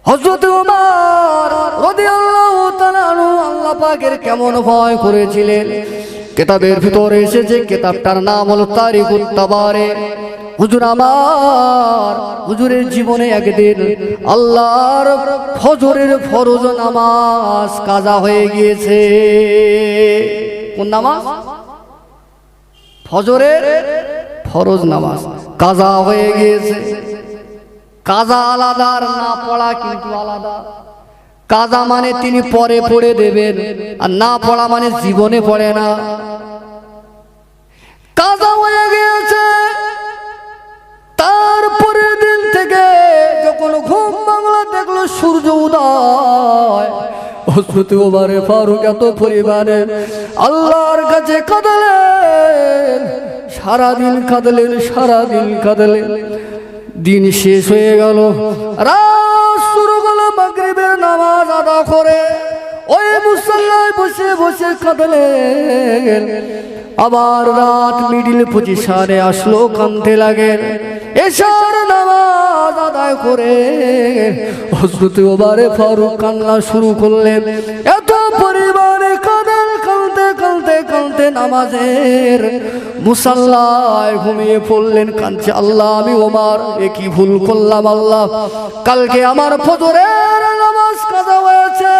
হযরত ওমর রাদিয়াল্লাহু তাআলা আনহু আল্লাহ পাকের কেমন ভয় করেছিলেন। কিতাবের ভিতরে এসেছে, কিতাবটার নাম হলো তারিকুত তাবারে। হুজুর আমার, হুজুরের জীবনে একদিন আল্লাহর ফজরের ফরজ নামাজ কাজা হয়ে গিয়েছে। কোন নামাজ? ফজরের ফরজ নামাজ কাজা হয়ে গিয়েছে। কাজা আলাদা আর না পড়া কিন্তু আলাদা। কাজা মানে তিনি পরে পড়ে দেবেন, আর না পড়া মানে জীবনে পড়ে না। কাজা হয়ে গিয়েছে, তারপরে দিন থেকে যখন ঘুম বাংলা দেখলো সূর্য উদয়, হযরত ওমর ফারুক এত পরিমাণে আল্লাহর কাছে কাঁদলেন, সারাদিন কাঁদলেন, সারাদিন কাঁদলেন। দিন শেষ হয়ে গেল, রাত শুরু হলো। মাগরিবের নামাজ আদা করে ওই মুসল্লায় বসে বসে কাঁদলেন। আবার রাত মিডিল পজিশনে আসলো, কাঁদতে লাগেন। এশার নামাজ আদায় করে হযরত ওমর ফারুক কান্না শুরু করলেন। এত পরিমাণে কাঁদেন, কাঁদতে কাঁদতে কাঁদতে নামাজের মুসাল্লায় ঘুমিয়ে পড়লেন। কাঁদছে, আল্লাহ আমি ওমর এ কি ভুল করলাম আল্লাহ, কালকে আমার ফজরের নামাজ কাজা হয়েছে।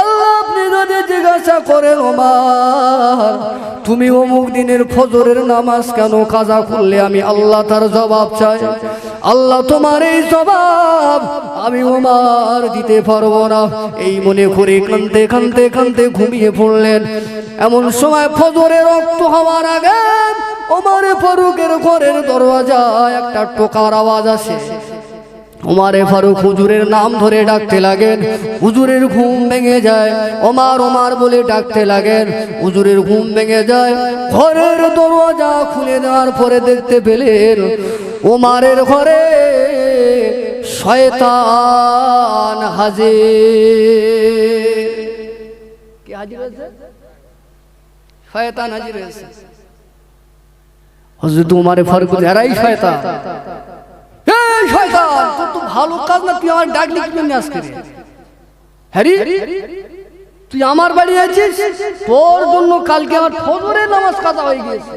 আল্লাহ আপনি যদি জিজ্ঞাসা করেন ওমর তুমি অমুক দিনের ফজরের নামাজ কেন কাজা করলে, আমি আল্লাহ তার জবাব চাই। আল্লাহ তোমার এই জবাব আমি ওমর দিতে পারবো না। এই মনে করে কাঁদতে কাঁদতে কাঁদতে ঘুমিয়ে পড়লেন। এমন সময় ফজরের রক্ত হওয়ার আগে ওমর ফারুকের ঘরের দরওয়াজায় একটা টোকার আওয়াজ আসে। ওমর ফারুক হুজুরের নাম ধরে ডাকতে লাগেন। হুজুরের ঘুম ভেঙে যায়, ওমর ওমর বলে ডাকতে লাগেন। হুজুরের ঘুম ভেঙে যায়। ঘরের দরওয়াজা খুলে দেওয়ার পরে দেখতে পেলেন ওমরের ঘরে শয়তান হাজির। কে হাজির হয়েছে? শয়তান হাজির হয়েছে। হযরত ওমর ফারুক এরাই শয়তান। এই শয়তান, তোর তো ভালো কাজ না, তুই আমার ডাকলি কি জন্য আজকে? হ্যারি, তুই আমার বাড়ি আছিস, তোর জন্য কালকে আমার ফজরের নামাজ কাজা হয়ে গিয়েছে।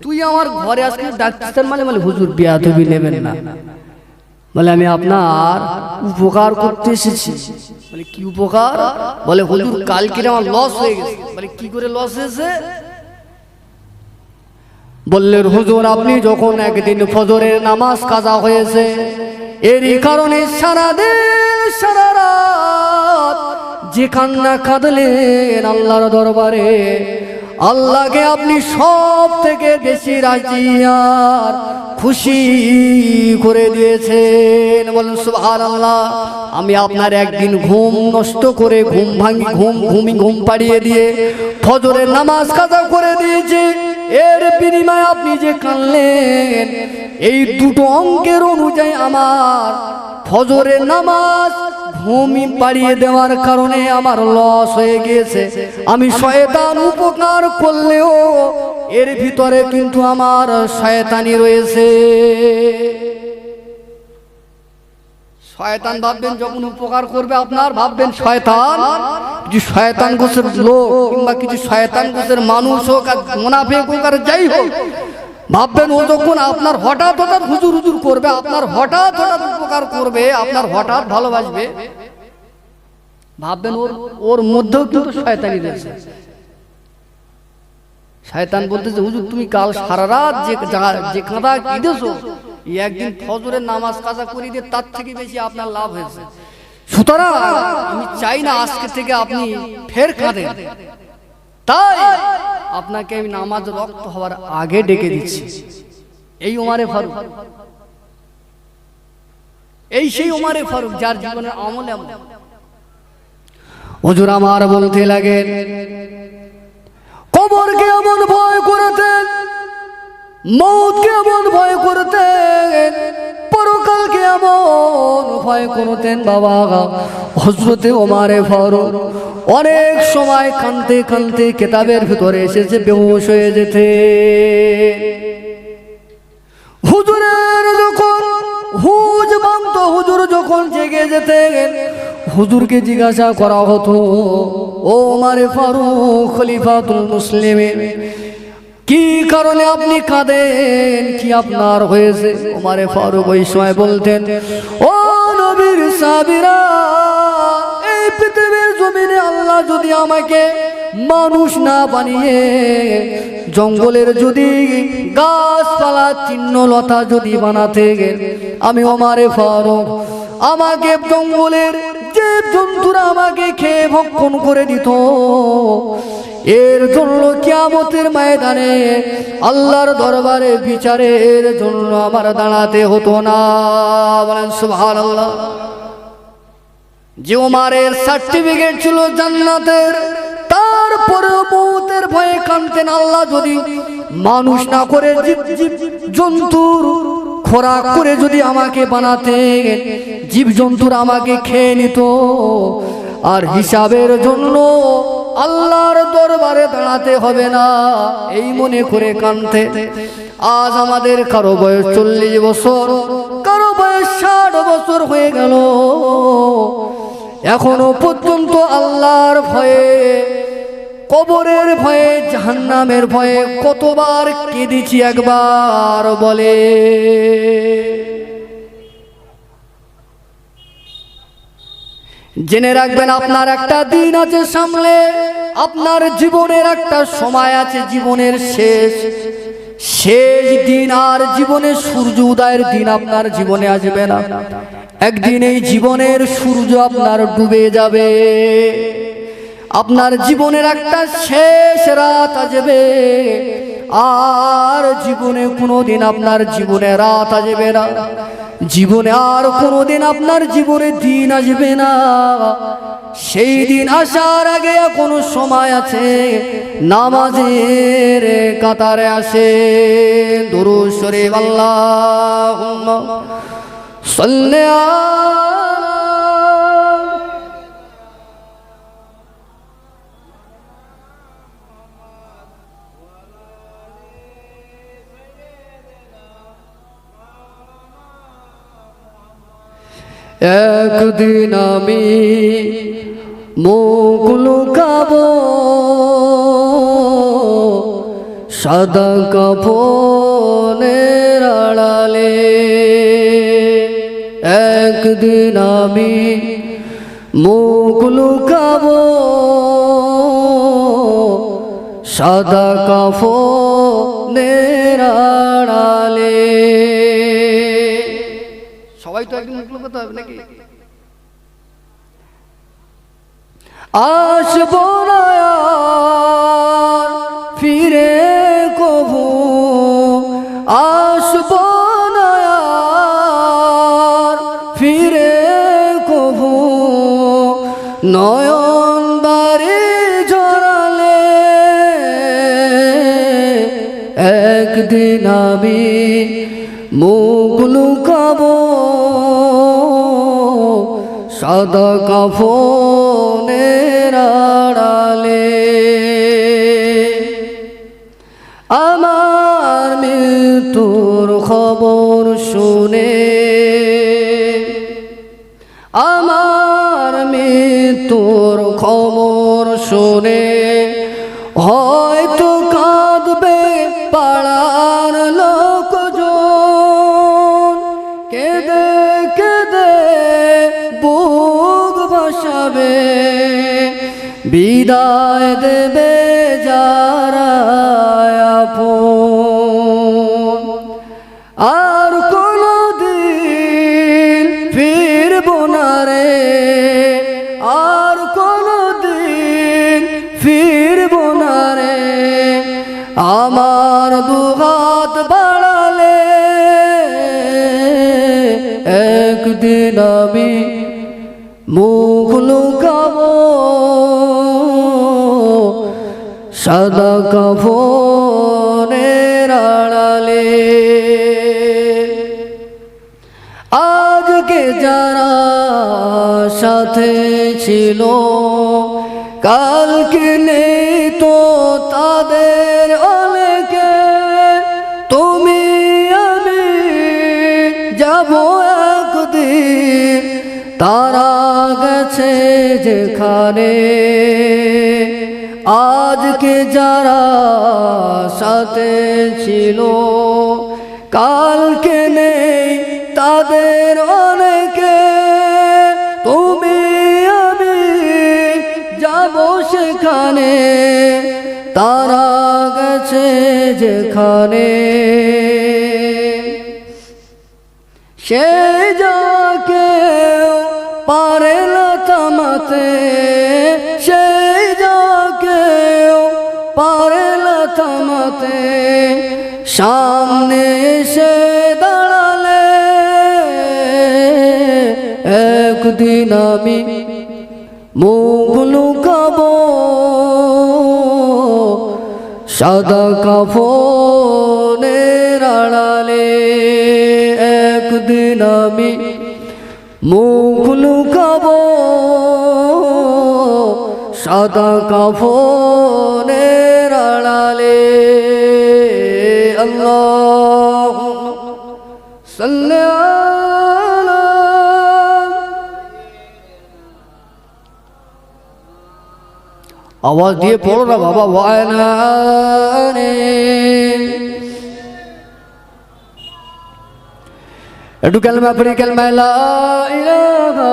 তুই আমার ঘরে আজকে ডাকছিস মানে মানে হুজুর বেয়াদবি নেবেন না। বলে আমি আপনার উপকার করতে এসেছি। বলে কি উপকার? বলে হুজুর কালকে আমার লস হয়ে গেছে। বলে কি করে লস হয়েছে? বললেন হুজুর আপনি যখন একদিন ফজরের নামাজ কাজা হয়েছে, এরই কারণে সারাদিন সারা রাত যে কান্না কাঁদলেন আল্লাহর দরবারে, আল্লাহকে আপনি সব থেকে বেশি রাজি আর খুশি করে দিয়েছেন। বলেন সুবহানাল্লাহ। আমি আপনার একদিন ঘুম নষ্ট করে ঘুম পাড়িয়ে দিয়ে ফজরের নামাজ কাজা করে দিয়েছি। এর বিনিময়ে আপনি যে কাঁদলেন, এই দুটো অঙ্কের অনুযায়ী আমার ফজরের নামাজ ঘুম পাড়িয়ে দেওয়ার কারণে আমার লস হয়ে গিয়েছে। আমি শয়তান উপকার করলেও এর ভিতরে কিন্তু আমার শয়তানি রয়েছে। শয়তান ভাববেন যখন উপকার করবে আপনার, ভাববেন শয়তান। কিছু শয়তান গোছের লোক কিংবা কিছু শয়তান গোছের মানুষ হোক আর মুনাফিক হোক আর যাই হোক, ভাববেন ও যখন আপনার হঠাৎ হঠাৎ হুজুর হুজুর করবে, আপনার হঠাৎ হঠাৎ উপকার করবে, আপনার হঠাৎ ভালোবাসবে, ভাববেন ওর মধ্যেও কিন্তু শয়তানি রয়েছে। শয়তান বলতেছে হুজুর তুমি কাল সারা রাত যে কাঁদা কেঁদেছো, একদিন ফজরের নামাজ কাজা করে দিয়ে তার থেকে বেশি আপনার লাভ হয়েছে। সুতরাং আমি চাই না আজকে থেকে আপনি ফের কাঁদেন, তাই আপনাকে আমি নামাজ রক্ত হওয়ার আগে ডেকে দিচ্ছি। এই ওমরে ফারুক, এই সেই ওমরে ফারুক যার জীবনের আমল এমন। হুজুর আমার বলতে লাগেন কবরকে এমন ভয় করতেন, মৌতকে এমন ভয় করতেন, পরকালকে এমন ভয় করতেন। বাবা হযরতে ওমরে ফারুক অনেক সময় কাঁদতে কাঁদতে কিতাবের ভিতরে এসেছে বেহুশ হয়ে যেতে। হুজুরের যখন হুজ ভাঙত হুজুর যখন জেগে যেতেন হুজুরকে জিজ্ঞাসা করা হতো, ও ওমরে ফারুক খলিফাতুল মুসলিমিন, কি কারণে আপনি কাঁদেন, কি আপনার হয়েছে? ওমরে ফারুক ওই সময় বলতেন, ও নবীর সাহাবীরা, এই পৃথিবীর জমিনে আল্লাহ যদি আমাকে মানুষ না বানিয়ে জঙ্গলের যদি গাছপালা তৃণলতা যদি বানাতে, আমি ওমরে ফারুক, আমাকে জঙ্গলের জীব জন্তুরা আমাকে খেয়ে ভক্ষণ করে দিত, এর জন্য কিয়ামতের ময়দানে আল্লাহর দরবারে বিচারের জন্য আমার দাঁড়াতে হতো না। বলেন সুবহানাল্লাহ। যে ওমরের সার্টিফিকেট ছিল জান্নাতের, তারপরে মৌতের ভয়ে কাঁদতেন, আল্লাহ যদি মানুষ না করে জীব জন্তুর খোরাক করে যদি আমাকে বানাতে, জীব জন্তুর আমাকে খেয়ে নিত, আর হিসাবের জন্য আল্লাহর দরবারে দাঁড়াতে হবে না, এই মনে করে কাঁদতে। আজ আমাদের কারো বয়স 40 বছর, কারো বয়স 60 বছর হয়ে গেল, এখনো পর্যন্ত আল্লাহর ভয়ে, কবরের ভয়ে, জাহান্নামের ভয়ে কতবার কেঁদেছি একবার বলে। জেনে রাখবেন আপনার একটা দিন আছে সামনে, আপনার জীবনের একটা সময় আছে, জীবনের শেষ দিন, আর জীবনের সূর্য উদয়ের দিন আপনার জীবনে আসবে না। একদিন এই জীবনের সূর্য আপনার ডুবে যাবে, আপনার জীবনের একটা শেষ রাত আসবে, আর জীবনে কোনোদিন আপনার জীবনে রাত আসবে না, জীবনে আর কোনোদিন আপনার জীবনে দিন আসবে না। সেই দিন আসার আগে এখনো সময় আছে, নামাজের কাতারে আসে। দুরূদ শরীফ আল্লাহুম্মা সাল্লি আলা একদিন আমি মুখ লুকাবো সাদা কাফনের আড়ালে, একদিন আমি মুখ লুকাবো সাদা কাফনের আড়ালে। সবাই তো একদিন মুখ লুকাতে হবে নাকি? আসবো না আর ফিরে কভু, আসবো না আর ফিরে কভু, নয়ন বাড়ি ঝরালে একদিন আমি মুখ লুকাবো সাদা কাফনের আড়ালে। আমার মৃত্যুর খবর শুনে, আমার মৃত্যুর খবর শুনে হয়তো কাঁদবে পাড়ার লোকজন, কেঁদে কেঁদে বুক ভাসাবে, বিদায় দেবে যারা আপন। আর কোনদিন ফিরবো না রে, আর কোনদিন ফিরবো না রে, আমার দুহাত বাড়ালে একদিন আমি মুখ লুকাবো সাদা কাফনের আড়ালে। আজকে যারা সাথে ছিল কালকে নেই তো তাদের অনেকে, তুমি আমি যাব একদিন তারা গেছে যেখানে, আজকে যারা সাথে ছিল কালকে নেই তাদের অনেকে। তুমি আমি যাব সেখানে, তারা গেছে যেখানে। সে যাকে পারে না থামাতে, সেই যাকে পারে না থামাতে, সামনে এসে দাঁড়ালে একদিন আমি মুখ লুকাবো সাদা কাফনের আড়ালে। একদিন আমি মুখ লুকাবো সাদা কাফনের আড়ালে। আল্লাহুম্মা সাল্লি আলা। আওয়াজ দিয়ে পড়ো না বাবা। ওয়ালানে একটু কালমা পড়ি, কালমা লা ইলাহা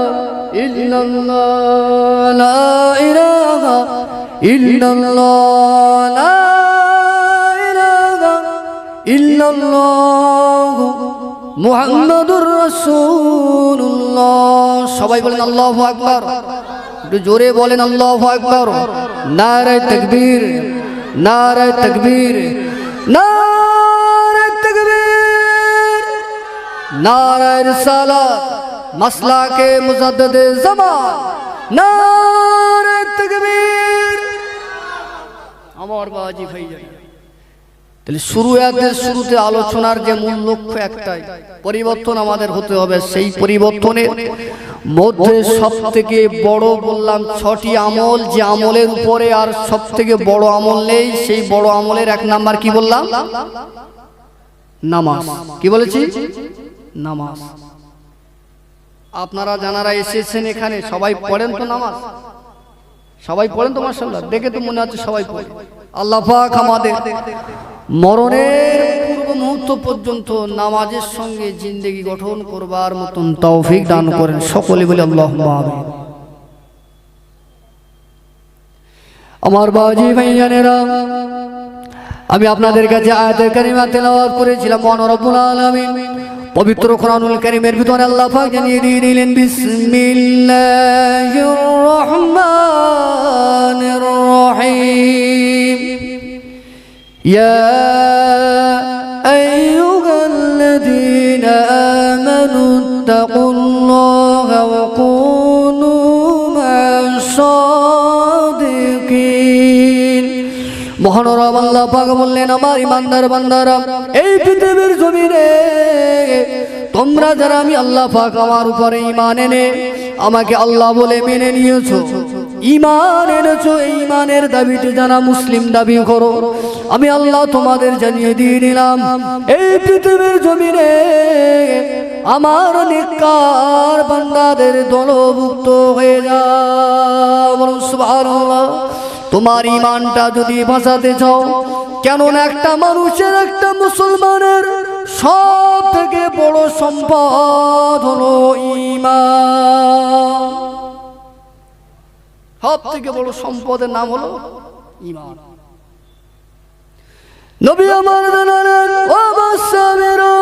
ইল্লাল্লাহ, লা ইলাহা ইল্লাল্লাহ, লা ইলাহা ইল্লাল্লাহ মুহাম্মাদুর রাসূলুল্লাহ। সবাই বলেন আল্লাহু আকবার। একটু জোরে বলেন আল্লাহু আকবার। নারে তাকবীর, নারে তাকবীর, নারে তাকবীর, নারে রিসালাত, মাসলাকে মুজাদ্দিদে জামান, নারে তাকবীর। আমার বাজি ভাই যাই। তাহলে শুরুতে আলোচনার যে মূল লক্ষ্য একটাই, পরিবর্তন আমাদের হতে হবে। সেই পরিবর্তনের মধ্যে সব থেকে বড় বললাম 6টি আমল, যে আমলের উপরে আর সব থেকে বড় আমল নেই। সেই বড় আমলের এক নাম্বার কি বললাম? নামাজ। কি বলেছি? নামাজ। আপনারা যারা এসেছেন এখানে সবাই পড়েন তো নামাজ? সবাই পড়েন তো? মাশাআল্লাহ, দেখে তো মনে হচ্ছে সবাই পড়ে। আল্লাহ পাক আমাদের মরণের পূর্ব মুহূর্ত পর্যন্ত নামাজের সঙ্গে জিন্দেগি গঠন করবার মতন তৌফিক দান করেন। সকলে বলে আল্লাহুম্মা আমিন। আমার বাজি ভাইজানেরা, আমি আপনাদের কাছে আয়াতে কারিমা তেলাওয়াত করেছিলাম। মহান রব্বুল আলামিন পবিত্র কোরআনুল কারীমের ভিতরে আল্লাহ পাক জানিয়ে দিলেন, বিসমিল্লাহির রহমানির রহিম। ইয়া আইয়ুহাল্লাযীনা আমানু তাকুল্লাহা ওয়া কুনু মা'আস সাদিকিন। মহান রব আল্লাহ পাক বললেন, আমার ইমানদার বান্দারা, এই পৃথিবীর জমিনে তোমরা যারা আমি আল্লাহ পাক আমার উপরে ঈমান এনে আমাকে আল্লাহ বলে মেনে নিয়েছো, ঈমান এনেছো, এই ঈমানের দাবিতে যারা মুসলিম দাবি করো, আমি আল্লাহ তোমাদের জানিয়ে দিয়ে দিলাম, এই পৃথিবীর জমিনে আমার নেককার বান্দাদের দলভুক্ত হয়ে যাও। বলুন সুবহানাল্লাহ। তোমার ঈমানটা যদি বাঁচাতে চাও, কেননা একটা মানুষের, একটা মুসলমানের সব থেকে বড় সম্পদ হলো ঈমান। সব থেকে বড় সম্পদের নাম হলো ঈমান। নবী আমার জানালেন, ও মুসলিমেরা,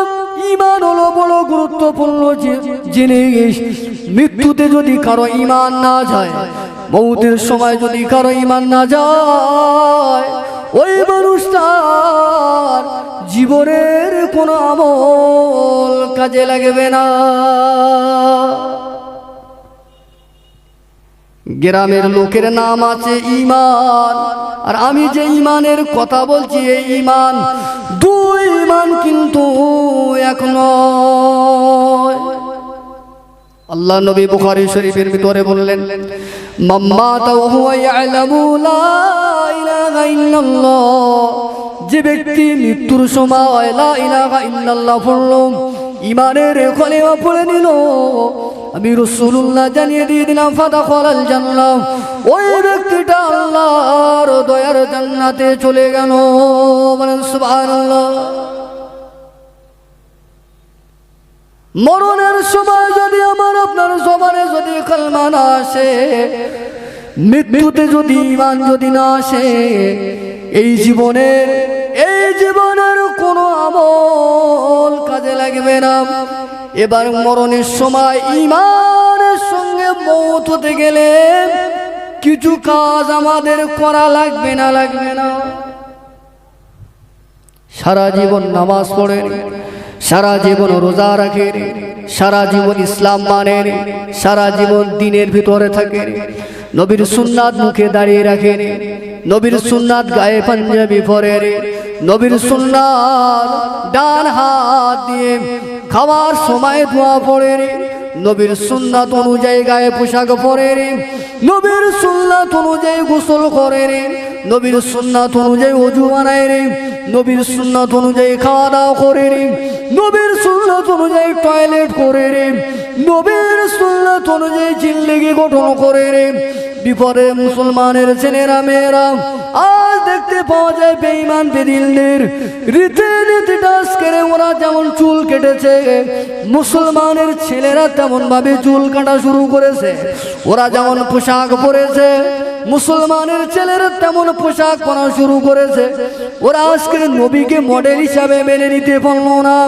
ঈমান হলো বড় গুরুত্বপূর্ণ জিনিস। মৃত্যুতে যদি কারো ঈমান না যায়, মৌতের সময় যদি কারো ঈমান না যায়, ওই মানুষটার জীবনের কোনো আমল কাজে লাগবে না। গ্রামের লোকের নাম আছে ঈমান, আর আমি যে ঈমানের কথা বলছি, এই ঈমান দুই ঈমান কিন্তু এক নয়। আল্লাহ নবী বুখারী শরীফের ভিতরে বললেন, মাম্মাতা ওয়া হুয়া ইয়ালামু লা ইলাহা ইল্লাল্লাহ, যে ব্যক্তি মৃত্যুর সময় লা ইলাহা ইল্লাল্লাহ পড়ল, ঈমানের কলেমা পড়ে নিল, আমি রাসূলুল্লাহ জানিয়ে দিয়ে দিলাম ফাদাখালাল জান্নাহ, ওই ব্যক্তিটা আল্লাহর দয়ার জান্নাতে চলে গেল। বলেন সুবহানাল্লাহ। মরণের সময় যদি আমার আপনার জবানে যদি কালমা না আসে, মৃত্যুতে যদি ঈমান যদি না আসে, এই জীবনের কোনো আমল কাজে লাগবে না। এবার মরণের সময় ঈমানের সঙ্গে মওত হতে গেলে কিছু কাজ আমাদের করা লাগবে না। সারা জীবন নামাজ পড়েন, সারা জীবন রোজা রাখেন, সারা জীবন ইসলাম মানেন, সারা জীবন দ্বীনের ভিতরে থাকেন, নবীর সুন্নাত মুখে দাঁড়িয়ে রাখেন, নবীর সুন্নাত গায়ে পাঞ্জাবি পরেন, নবীর সুন্নাত ডান হাত দিয়ে খাওয়ার সময় দোয়া পড়েন, নবীর সুন্নাত অনুযায়ী গায়ে পোশাক পরেন, নবীর সুন্নাত অনুযায়ী গোসল করেন, নবীর সুন্নাত অনুযায়ী ওযু বানায়, নবীর সুন্নাত অনুযায়ী খাওয়া দাওয়া করে, নবীর সুন্নাত অনুযায়ী টয়লেট করে, নবীর সুন্নাত অনুযায়ী জিন্দেগি গঠন করে। বিপদে মুসলমানের ছেলেরা মেয়েরা আজ দেখতে পাওয়া যায় বেঈমান বেদিনদের রীতি ডাস করে ওরা যেমন চুল কেটেছে, মুসলমানের ছেলেরা তেমন ভাবে চুল কাটা শুরু করেছে। ওরা যেমন পোশাক পরেছে, মুসলমানের ছেলেরা তেমন পোশাক পরা শুরু করেছে। ওরা আজকের নবীকে মডেল হিসাবে মেনে নিতে পারল না।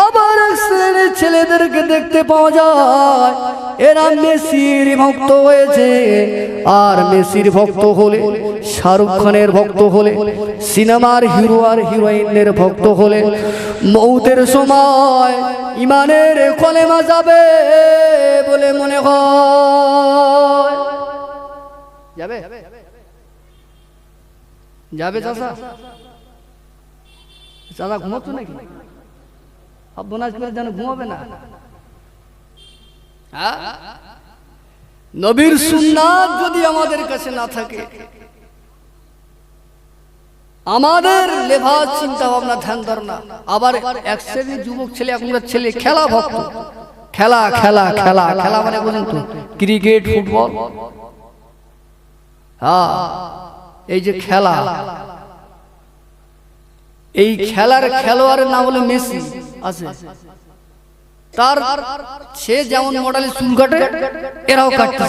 আবার এক শ্রেণীর ছেলেদেরকে দেখতে পাওয়া যায় এরা মেসির ভক্ত হয়েছে, আর মেসির ভক্ত হলে, শাহরুখ খানের ভক্ত হলে, সিনেমার হিরো আর হিরোইনের ভক্ত হলে মৌতের সময় ইমানের কলেমা যাবে বলে মনে হয়। যাবে যাবে চাচা? চাচা ঘুমাচ্ছ নাকি? আব্বনাজ করে যেন ঘুমাবে না। নবীর সুন্নাত যদি আমাদের কাছে না থাকে, আমাদের লেভাজ চিন্তা ভাবনা ধ্যান ধারণা। আবার এক শ্রেণীর যুবক ছেলে, এখনকার ছেলে খেলা ভক্ত, খেলা খেলা খেলা খেলা মানে বলেন তো ক্রিকেট, ফুটবল। এই যে খেলা, এই খেলার খেলোয়াড়ের নাম হলো মেসি আছে। তার সে যেমন মডেলে চুল কাটে এরাও কাটতে,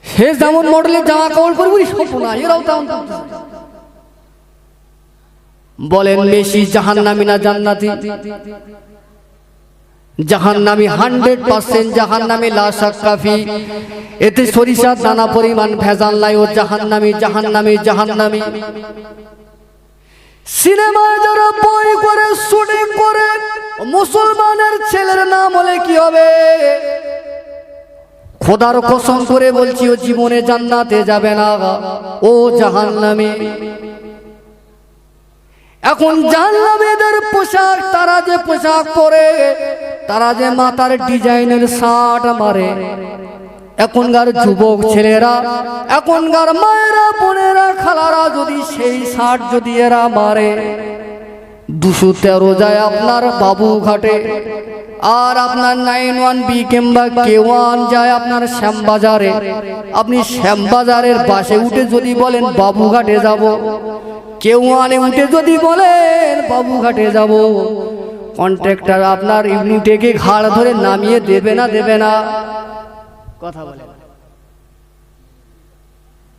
সে যেমন মডেলে জামা কাপড় পরবে স্বপ্ন, এরাও তেমন। বলেন মেসি জাহান্নামী না জান্নাতি? জাহান্নামী, 100% জাহান্নামী, লা শাক্কা ফি। এতে সরিষার দানা পরিমাণ ভেজাল নাই। ও জাহান্নামী জাহান্নামী জাহান্নামী। সিনেমায় যারা বই করে, শুটিং করে, মুসলমানের ছেলের নাম হলে কি হবে? খোদার কসম করে বলছি ও জীবনে জান্নাতে যাবে না, ও জাহান্নামী। এখন জাহান্নামীদের পোশাক, তারা যে পোশাক পরে, তারা যে মাথার ডিজাইনের শার্ট মারে, এখনকার যুবক ছেলেরা, এখনকার মায়েরা, বোনেরা, খালারা যদি সেই শার্ট যদি এরা মারে, 213 যায় আপনার বাবুঘাটে, আর আপনার 91B কিংবা K1 যায় আপনার শ্যামবাজারে। আপনি শ্যামবাজারের বাসে উঠে যদি বলেন বাবুঘাটে যাব, K1-এ উঠে যদি বলেন বাবুঘাটে যাব, কন্ট্রাক্টর আপনার ইউনিটেকে ঘাড় ধরে নামিয়ে দেবে না? দেবে না? কথা বলে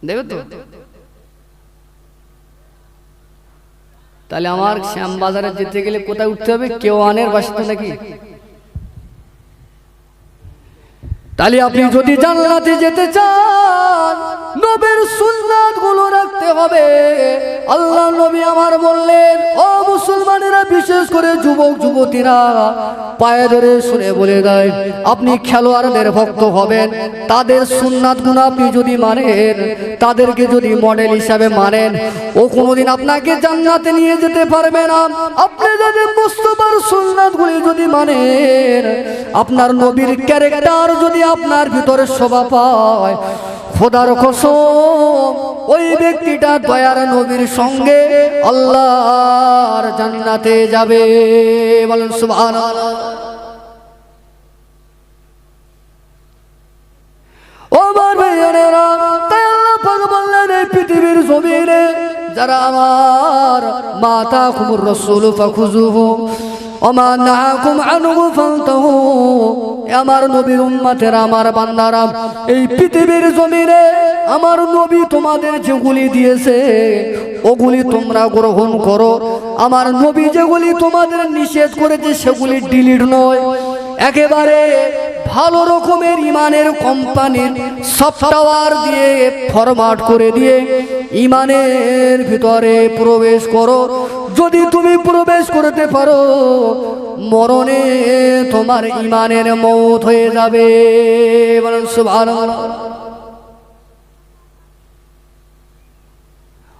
দেবে তো? তাহলে আমার শ্যামবাজারে যেতে গেলে কোথায় উঠতে হবে? K1-এর বাসিতে নাকি? তাহলে আপনি যদি জান্নাতে যেতে চান, নবীর সুন্নাত গুলো রাখতে হবে। আল্লাহ নবী আমার বললেন, ও মুসলমানেরা, বিশেষ করে যুবক যুবতীরা পায়ে ধরে শুনে বলে দেয়, আপনি খেলোয়াড়দের ভক্ত হবেন, তাদের সুন্নাত গুলো আপনি যদি মানেন, তাদেরকে যদি মডেল হিসাবে মানেন, ও কোনোদিন আপনাকে জান্নাতে নিয়ে যেতে পারবে না। আপনি যদি মুস্তাফার সুন্নাত গুলি যদি মানেন, আপনার নবীর ক্যারেক্টার যদি আপনার ভিতরে শোভা পায়, খোদার কসম ওই ব্যক্তিটা দয়ার নবীর সঙ্গে আল্লাহর জান্নাতে যাবে। বলেন সুবহানাল্লাহ। যারা আমার মাতা কুমুর রাসূল ফাখুযুহু ওমা নাহাকুম আনহু ফান্তাহু, আমার নবীর উম্মতেরা, আমার বান্দারা, এই পৃথিবীর জমিনে আমার নবী তোমাদের যেগুলি দিয়েছে ওগুলি তোমরা গ্রহণ করো। আমার নবী যেগুলি তোমাদের নিষেধ করেছে সেগুলি ডিলিট নয়, একেবারে ভালো রকমের ইমানের কোম্পানির সফটওয়্যার দিয়ে ফরম্যাট করে দিয়ে ইমানের ভিতরে প্রবেশ করো। যদি তুমি প্রবেশ করতে পারো, মরণে তোমার ইমানের মওত হয়ে যাবে। বলেন সুবহানাল্লাহ।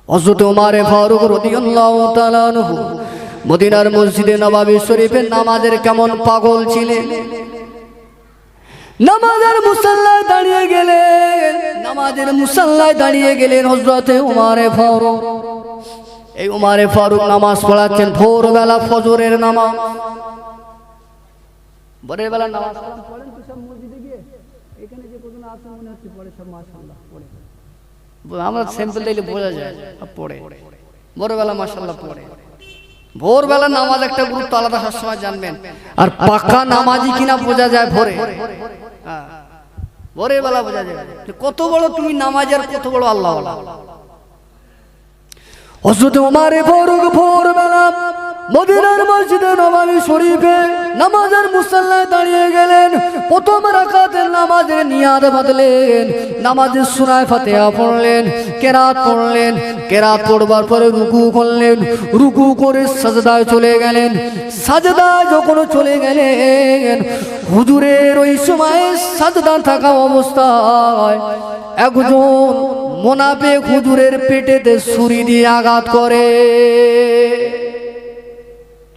হযরত ওমর ফারুক রাদিয়াল্লাহু তাআলা আনহু মদিনার মসজিদে নববী শরীফের নামাজের কেমন পাগল ছিলেন। নামাজের মুসাল্লায় দাঁড়িয়ে গেলেন, নামাজের মুসাল্লায় দাঁড়িয়ে গেলেন হযরত ওমর ফারুক। এই ওমর ফারুক নামাজ পড়াচ্ছেন ভোরবেলা, ফজরের নামাজ। ভোরের বেলা নামাজ পড়েন তো সব মসজিদে গিয়ে? এখানে যে কজন আছে মনে হচ্ছে পড়ে সব, মাশাআল্লাহ পড়ে। আমরা স্যাম্পল দিলে বোঝা যায় পড়ে। ভোরবেলা মাশাআল্লাহ পড়ে। ভোরবেলা নামাজ একটা গুরুত্ব আলাদা সবসময় জানবেন। আর পাকা নামাজি কিনা বোঝা যায় ভোরে। ভোরের বেলা বোঝা যায় কত বড় তুমি নামাজ আর কত বড় আল্লাহ। হযরত ওমর ফারুক ভোরবেলা মদিনার মসজিদে নববী শরীফে নামাজের মুসাল্লায় দাঁড়িয়ে গেলেন। প্রথম রাকাতের নামাজের নিয়াত বাঁধলেন, নামাজের সূরা ফাতিহা পড়লেন, কেরাত পড়লেন, কেরাত পড়বার পরে রুকু করলেন, রুকু করে সাজদায় চলে গেলেন। সাজদায় যখন চলে গেলেন, হুজুরের ওই সময় সাজদা থাকা অবস্থায় একজন মুনাফিক হুজুরের পেটেতে ছুরি দিয়ে আঘাত করে।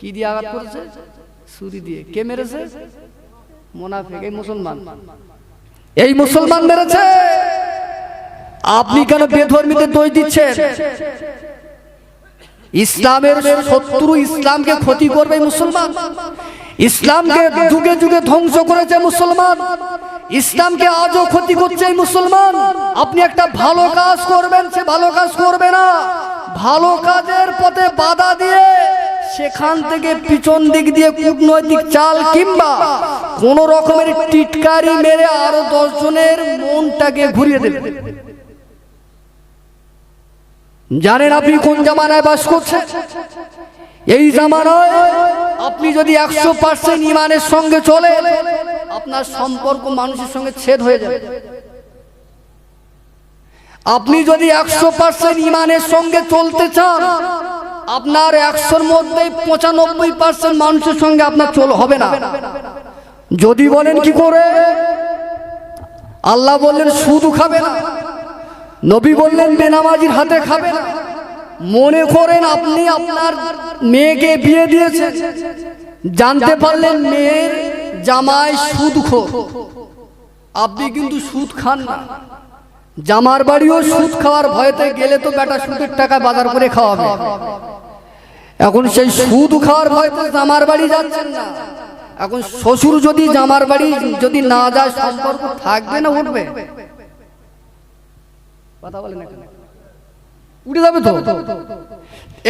কি দিয়ে আঘাত করেছে? ছুরি দিয়ে। কে মেরেছে? মুনাফিক, এই মুসলমান। এই মুসলমান মেরেছে। আপনি কেন বেধর্মীদের দোষ দিচ্ছেন? ইসলামের শত্রু, ইসলামকে ক্ষতি করবে মুসলমান। ইসলামকে যুগে যুগে ধ্বংস করেছে মুসলমান। ইসলামকে আজও ক্ষতি করছে মুসলমান। আপনি একটা ভালো কাজ করবেন, সে ভালো কাজ করবে না। ভালো কাজের পথে বাধা দিয়ে সেখান থেকে পিছন দিক দিয়ে কূটনৈতিক চাল কিংবা কোন রকমের টিটকারি মেরে আরো 10 জনের মনটাকে ঘুরিয়ে দেবে। জানেন আপনি কোন জামানায় বাস করছেন? এই জামানায় আপনি যদি 100% ইমানের সঙ্গে চলে, আপনার সম্পর্ক মানুষের সঙ্গে ছেদ হয়ে যাবে। আপনি যদি 100% ইমানের সঙ্গে চলতে চান, আপনার 100-র মধ্যে 95% মানুষের সঙ্গে আপনার চল হবে না। যদি বলেন কি করে? আল্লাহ বললেন সুদ খাবে না, নবী বললেন বেনামাজির হাতে খাবে না। মনে করেন আপনি আপনার মেয়েকে বিয়ে দিয়েছেন, জানতে পারলেন মেয়ের জামাই সুদখোর, আপনি কিন্তু সুদ খান না। জামার বাড়িও সুদ খাওয়ার ভয়তে গেলে তো বেটা সুদের টাকা বাজার করে খাওয়াবে। এখন সেই সুদ খাওয়ার ভয়তে জামার বাড়ি যাচ্ছেন না। এখন শ্বশুর যদি জামার বাড়ি যদি না যায়, সম্পর্ক থাকবে না উঠবে? কথা বলেন না, উঠে যাবে তো।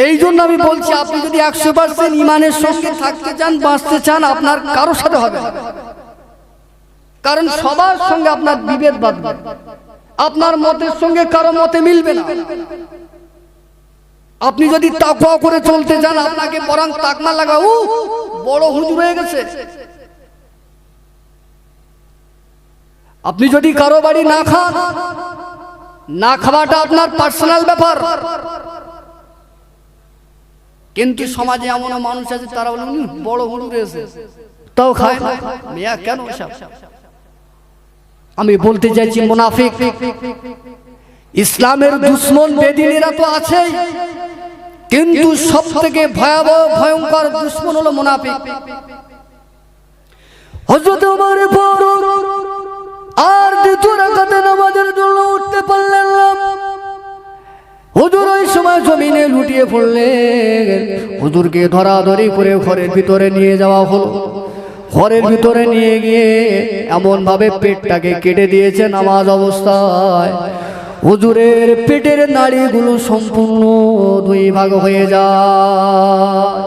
এই জন্য আমি বলছি, আপনি যদি 100% ইমানের সঙ্গে থাকতে চান, বাঁচতে চান, আপনার কারোর সাথে হবে। কারণ সবার সঙ্গে আপনার বিভেদ বাঁধবে, আপনার মতের সঙ্গে কারো মতে মিলবে না। আপনি যদি তাকওয়া করে চলতে চান, আপনাকে বরং তাকমা লাগা বড় হুজুর হয়ে গেছে। আপনি যদি কারো বাড়ি না খান, না খাওয়াটা আপনার পার্সোনাল ব্যাপার। কিন্তু সমাজে এমন মানুষ আছে, তারা বলে বড় হুজুর হয়েছে তাও খায় না। মিয়া কেন সব? আমি বলতে চাইছি, মুনাফিক, ইসলামের দুশমন বেদিনীরা তো আছেই, কিন্তু সবথেকে ভয়াবহ ভয়ঙ্কর দুশমন হলো মুনাফিক। হযরত ওমর ফারুক আর দ্বিতীয় রাকাতে নামাজের জন্য উঠতে পারলেন না। হুজুর ওই সময় জমিনে লুটিয়ে পড়লেন। হুজুরকে ধরাধরি করে ঘরের ভিতরে নিয়ে যাওয়া হলো। ঘরের ভিতরে নিয়ে গিয়ে এমন ভাবে পেটটাকে কেটে দিয়েছে নামাজ অবস্থায়। হুজুরের পেটের নাড়িগুলো সম্পূর্ণ দুই ভাগ হয়ে যায়।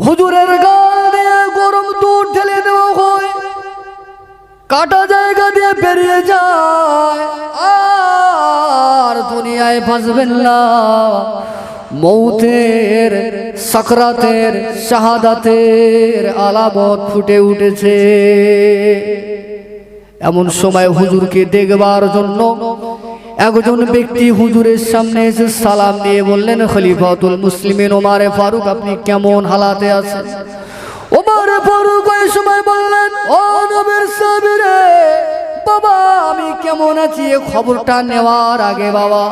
হুজুরের গাল দিয়ে গরম দুধ ঢেলে দেওয়া হয়, কাটা জায়গা দিয়ে বেরিয়ে যায়, আর দুনিয়ায় বাঁচবেন না। মৌতের, সাকরাতের, শাহাদাতের আলামত ফুটে উঠেছে। এমন সময় হুজুরকে দেখবার জন্য একজন ব্যক্তি হুজুরের সামনে এসে সালাম দিয়ে বললেন, খলিফাতুল মুসলিমিন ওমরে ফারুক, আপনি কেমন হালাতে আছেন? ওমরে ফারুক ওই সময় বললেন, ও নবীর সাহাবী রে, বাবা আমি কেমন আছি এ খবরটা নেওয়ার আগে বাবা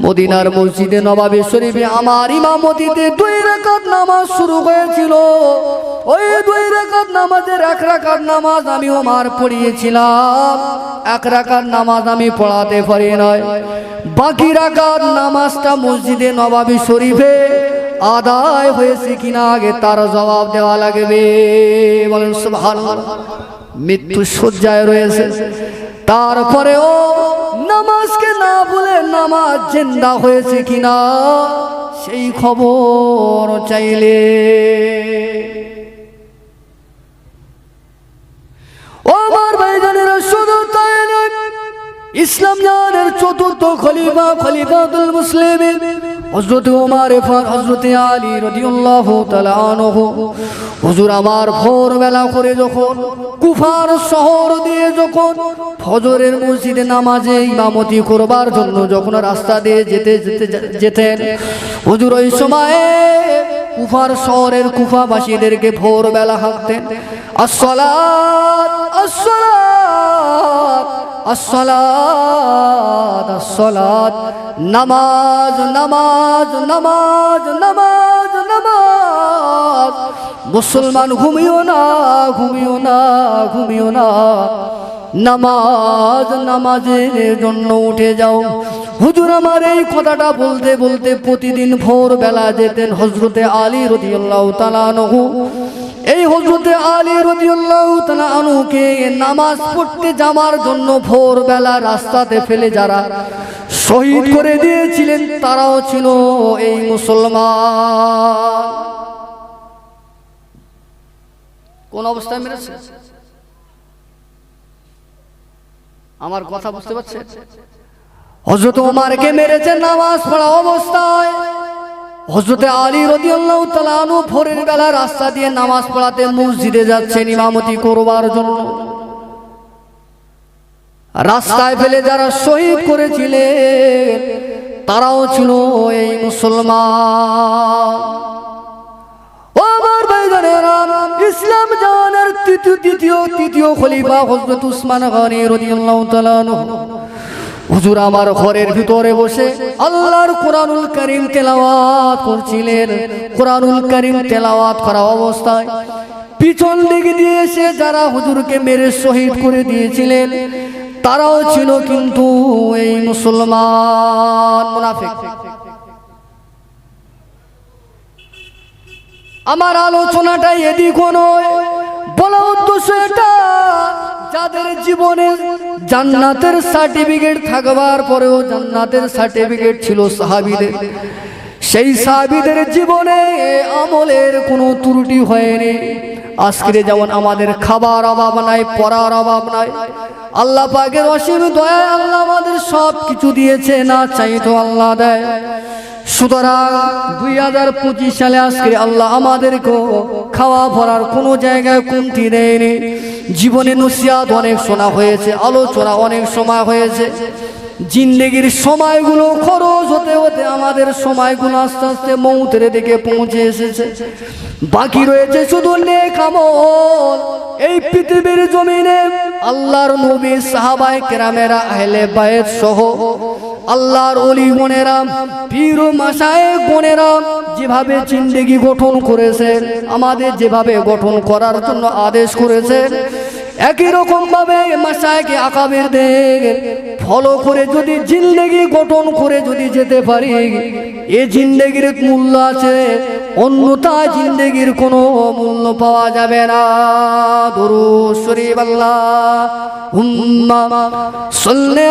মদিনার মসজিদে নববী শরীফে আমার ইমামতিতে 2 রাকাত নামাজ শুরু হয়েছিল। ওই 2 রাকাত নামাজের 1 রাকাত নামাজ আমি ওমর পড়িয়েছিলাম, 1 রাকাত নামাজ আমি পড়াতে পারি নাই। বাকি রাকাত নামাজটা মসজিদে নববী শরীফে আদায় হয়েছে কিনা আগে তার জবাব দেওয়া লাগবে। বলেন সুবহানাল্লাহ। মৃত্যু শয্যায় রয়েছে, তারপরেও নামাজকে না ভুলে নামাজ জিন্দা হয়েছে কিনা সেই খবর চাইলে। ওমর ভাইজানেরা শুধু তাই নয়, ইসলাম জানের চতুর্থ খলিফা, খলিফাতুল মুসলিমিন হযরত ওমর ফারুক, হযরত আলী রাদিয়াল্লাহু তাআলা আনহু, হুজুর আমার ভোরবেলা করে যখন কুফার শহর দিয়ে যখন ফজরের মসজিদে নামাজে ইমামতি করবার জন্য যখন রাস্তা দিয়ে যেতেন, হুজুর ওই সময়ে কুফার শহরের কুফাবাসীদেরকে ভোরবেলা হাঁকতেন, আসসালাত আসসালাত আসসালাত আসসালাত, নামাজ নামাজ নামাজ নামাজ নামাজ। মুসলমান ঘুমিও না ঘুমিও না ঘুমিও না, নামাজ নামাজের জন্য উঠে যাও। হুজুর আমার এই কথাটা বলতে বলতে প্রতিদিন ভোরবেলা যেতেন হযরতে আলী রাদিয়াল্লাহু তাআলা আনহু। এই হযরতে আলী রাদিয়াল্লাহু তাআলা আনহুকে নামাজ পড়তে যাওয়ার জন্য ভোরবেলা রাস্তাতে ফেলে যারা শহীদ করে দিয়েছিলেন তারাও ছিল এই মুসলমান। কোন অবস্থায় মেরেছে? আমার কথা বুঝতে পারছেন? হযরত ওমরকে মেরেছে নামাজ পড়া অবস্থায়। হযরতে আলী রাদিয়াল্লাহু তাআলা আনহু ভোরের বেলা রাস্তা দিয়ে নামাজ পড়াতে মসজিদে যাচ্ছেন ইমামতি করবার জন্য। রাস্তায় ফেলে যারা শহীদ করেছিলেন তারাও ছিল এই মুসলমান। ওমর ভাইজানেরা, ইসলাম জানের তৃতীয় খলিফা হযরত উসমান গনি রাদিয়াল্লাহু তাআলা আনহু, হুজুর আমার ঘরের ভিতরে বসে আল্লাহর কোরআনুল কারীম তেলাওয়াত করছিলেন। কোরআনুল কারীম তেলাওয়াত করা অবস্থায় পিছন দিকে দিয়ে এসে যারা হুজুরকে মেরে শহীদ করে দিয়েছিলেন তারাও ছিল কিন্তু এই মুসলমান মুনাফিক। আমার আলোচনাটা এদিকও নয়, বলা উদ্দেশ্য এটা, যাদের জীবনে জান্নাতের সার্টিফিকেট থাকবার পরেও জান্নাতের সার্টিফিকেট ছিল সাহাবীদের, সেই সাহাবীদের জীবনে আমলের কোনো ত্রুটি হয়নি। আজকে যেমন আমাদের খাবার অভাব নাই, পড়ার অভাব নাই, আল্লাহ পাকের অসীম দয়ায় আল্লাহ আমাদের সব কিছু দিয়েছে, না চাইতো আল্লাহ দেয়। সুতরাং 2025 সালে আজকে আল্লাহ আমাদেরকেও খাওয়া পড়ার কোনো জায়গায় কমতি দেয়নি। জীবনে নসিহত অনেক শোনা হয়েছে, আলোচনা অনেক সময় হয়েছে, জিন্দেগির সময়গুলো খরচ হতে হতে আমাদের সময়গুলো আস্তে আস্তে মৌতের দিকে পৌঁছে এসেছে। বাকি রয়েছে শুধু নেক আমল। এই পৃথিবীর জমিনে আল্লাহর নবী, সাহাবায়ে কেরামেরা, আহলে বায়ত সহ আল্লাহর ওলি গণেরা, পীর ও মাশায়েখ গণেরা যেভাবে জিন্দেগি গঠন করেছেন, আমাদের যেভাবে গঠন করার জন্য আদেশ করেছেন, একই রকম ভাবে মাশায়েখ আকাবেরদের ফলো করে যদি জিন্দেগি গঠন করে যদি যেতে পারি, এই জিন্দেগির মূল্য আছে। অন্যথায় জিন্দেগির কোনো মূল্য পাওয়া যাবে না। দুরূদ শরীফ আল্লাহুম্মা সাল্লি